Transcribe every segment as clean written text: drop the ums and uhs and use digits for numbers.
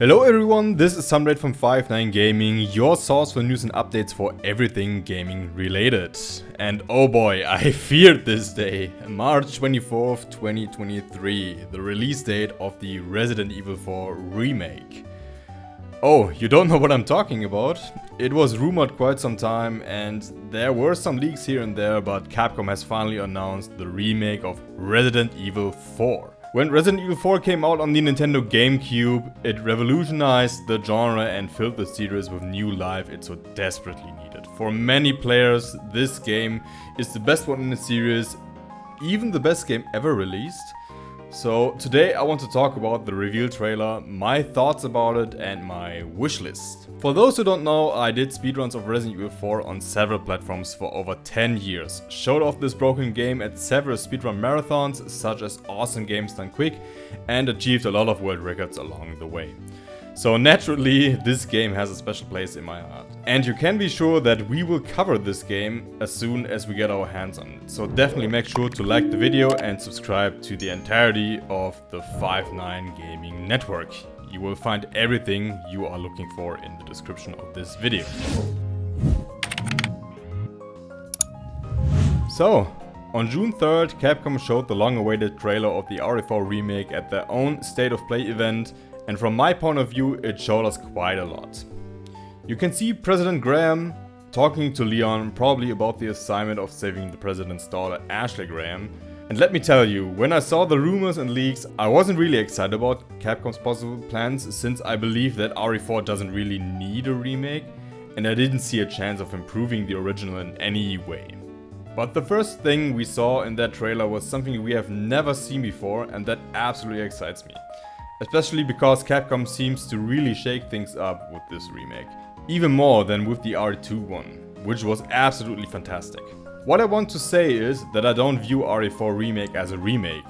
Hello everyone, this is Sunblade from 59 Gaming, your source for news and updates for everything gaming related. And oh boy, I feared this day, March 24th, 2023, the release date of the Resident Evil 4 Remake. Oh, you don't know what I'm talking about? It was rumored quite some time and there were some leaks here and there, but Capcom has finally announced the remake of Resident Evil 4. When Resident Evil 4 came out on the Nintendo GameCube, it revolutionized the genre and filled the series with new life it so desperately needed. For many players, this game is the best one in the series, even the best game ever released. So today I want to talk about the reveal trailer, my thoughts about it and my wish list. For those who don't know, I did speedruns of Resident Evil 4 on several platforms for over 10 years. Showed off this broken game at several speedrun marathons such as Awesome Games Done Quick and achieved a lot of world records along the way. So naturally, this game has a special place in my heart. And you can be sure that we will cover this game as soon as we get our hands on it. So definitely make sure to like the video and subscribe to the entirety of the 59 Gaming Network. You will find everything you are looking for in the description of this video. So, on June 3rd, Capcom showed the long-awaited trailer of the RE4 Remake at their own State of Play event. And from my point of view, it showed us quite a lot. You can see President Graham talking to Leon, probably about the assignment of saving the president's daughter Ashley Graham. And let me tell you, when I saw the rumors and leaks, I wasn't really excited about Capcom's possible plans, since I believe that RE4 doesn't really need a remake, and I didn't see a chance of improving the original in any way. But the first thing we saw in that trailer was something we have never seen before, and that absolutely excites me. Especially because Capcom seems to really shake things up with this remake. Even more than with the RE2 one, which was absolutely fantastic. What I want to say is that I don't view RE4 Remake as a remake,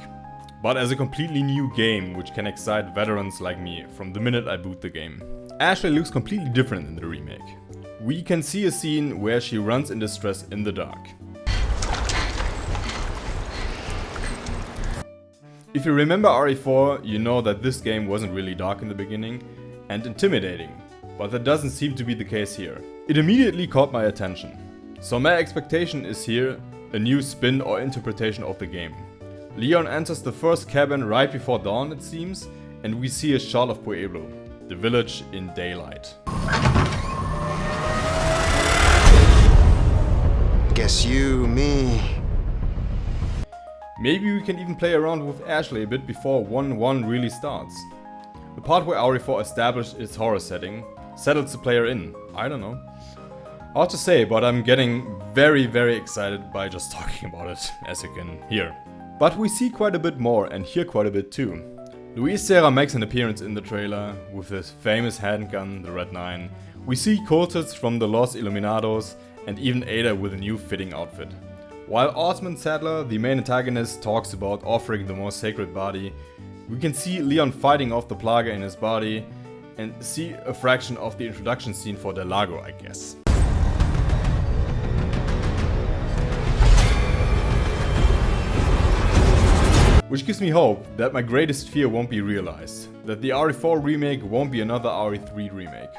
but as a completely new game which can excite veterans like me from the minute I boot the game. Ashley looks completely different in the remake. We can see a scene where she runs in distress in the dark. If you remember RE4, you know that this game wasn't really dark in the beginning and intimidating, but that doesn't seem to be the case here. It immediately caught my attention. So my expectation is here a new spin or interpretation of the game. Leon enters the first cabin right before dawn, it seems, and we see a shot of Pueblo, the village in daylight. Guess you, me. Maybe we can even play around with Ashley a bit before 1-1 really starts. The part where RE4 established its horror setting, settles the player in, I don't know. Hard to say, but I'm getting very excited by just talking about it, as you can hear. But we see quite a bit more and hear quite a bit too. Luis Serra makes an appearance in the trailer with his famous handgun, the Red 9. We see cultists from the Los Iluminados and even Ada with a new fitting outfit. While Osmond Sadler, the main antagonist, talks about offering the more sacred body, we can see Leon fighting off the Plaga in his body and see a fraction of the introduction scene for Del Lago, I guess. Which gives me hope that my greatest fear won't be realized, that the RE4 remake won't be another RE3 remake.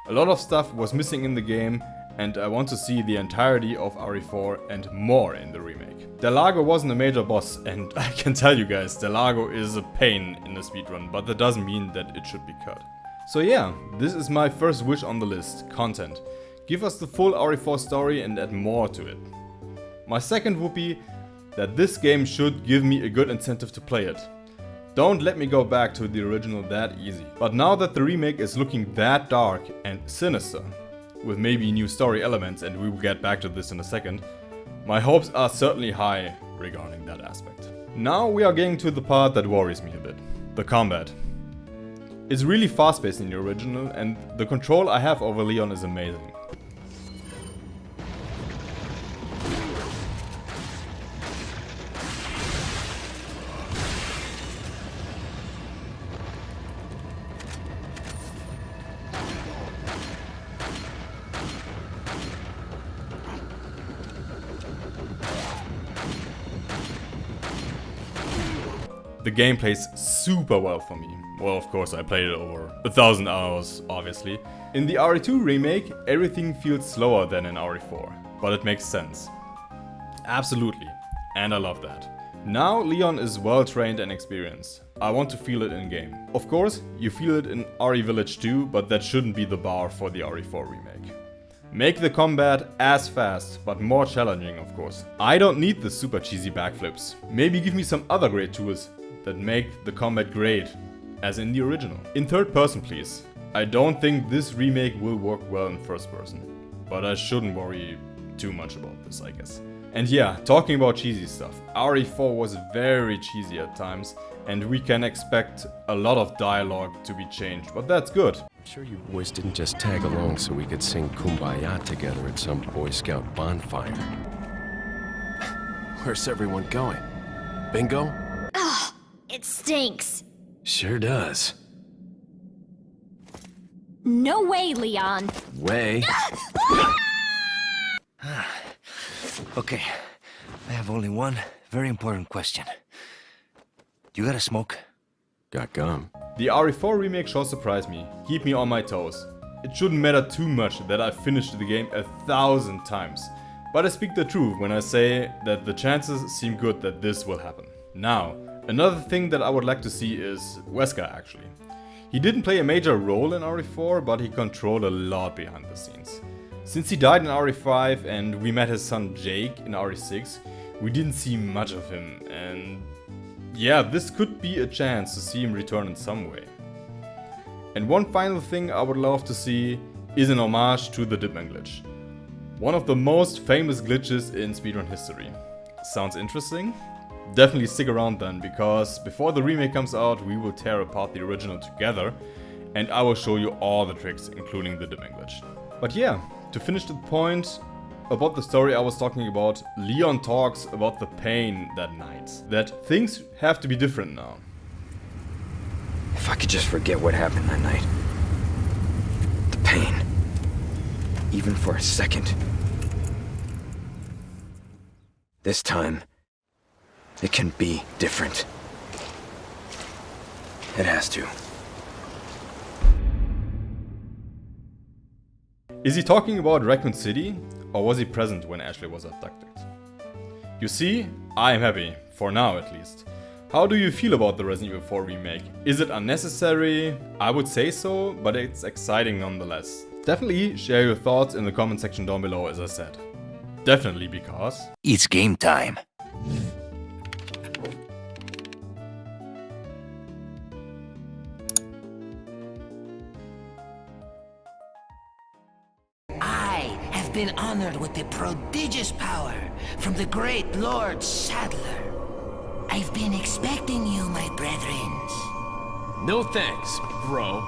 A lot of stuff was missing in the game, and I want to see the entirety of RE4 and more in the remake. Del Lago wasn't a major boss, and I can tell you guys, Del Lago is a pain in the speedrun, but that doesn't mean that it should be cut. So yeah, this is my first wish on the list, content. Give us the full RE4 story and add more to it. My second would be that this game should give me a good incentive to play it. Don't let me go back to the original that easy. But now that the remake is looking that dark and sinister, with maybe new story elements, and we will get back to this in a second, my hopes are certainly high regarding that aspect. Now we are getting to the part that worries me a bit, the combat. It's really fast-paced in the original, and the control I have over Leon is amazing. The game plays super well for me. Well, of course, I played it over 1,000 hours, obviously. In the RE2 remake, everything feels slower than in RE4, but it makes sense. Absolutely, and I love that. Now Leon is well trained and experienced. I want to feel it in game. Of course, you feel it in RE Village too, but that shouldn't be the bar for the RE4 remake. Make the combat as fast, but more challenging, of course. I don't need the super cheesy backflips. Maybe give me some other great tools that make the combat great, as in the original. In third person, please. I don't think this remake will work well in first person, but I shouldn't worry too much about this, I guess. And yeah, talking about cheesy stuff, RE4 was very cheesy at times, and we can expect a lot of dialogue to be changed, but that's good. I'm sure you boys didn't just tag along so we could sing Kumbaya together at some Boy Scout bonfire. Where's everyone going? Bingo? Ugh, it stinks. Sure does. No way, Leon. Way? Okay, I have only one very important question. You got a smoke? Got gum. The RE4 remake sure surprised me, keep me on my toes. It shouldn't matter too much that I finished the game 1,000 times, but I speak the truth when I say that the chances seem good that this will happen. Now, another thing that I would like to see is Wesker actually. He didn't play a major role in RE4, but he controlled a lot behind the scenes. Since he died in RE5 and we met his son Jake in RE6, we didn't see much of him, and yeah, this could be a chance to see him return in some way. And one final thing I would love to see is an homage to the Dipman glitch. One of the most famous glitches in speedrun history. Sounds interesting? Definitely stick around then, because before the remake comes out we will tear apart the original together and I will show you all the tricks, including the Dipman glitch. But yeah, to finish the point about the story I was talking about, Leon talks about the pain that night. That things have to be different now. If I could just forget what happened that night. The pain. Even for a second. This time, it can be different. It has to. Is he talking about Raccoon City, or was he present when Ashley was abducted? You see, I am happy, for now at least. How do you feel about the Resident Evil 4 remake? Is it unnecessary? I would say so, but it's exciting nonetheless. Definitely share your thoughts in the comment section down below, as I said. Definitely because... It's game time. Been honored with the prodigious power from the great Lord Sadler. I've been expecting you, my brethren. No thanks, bro.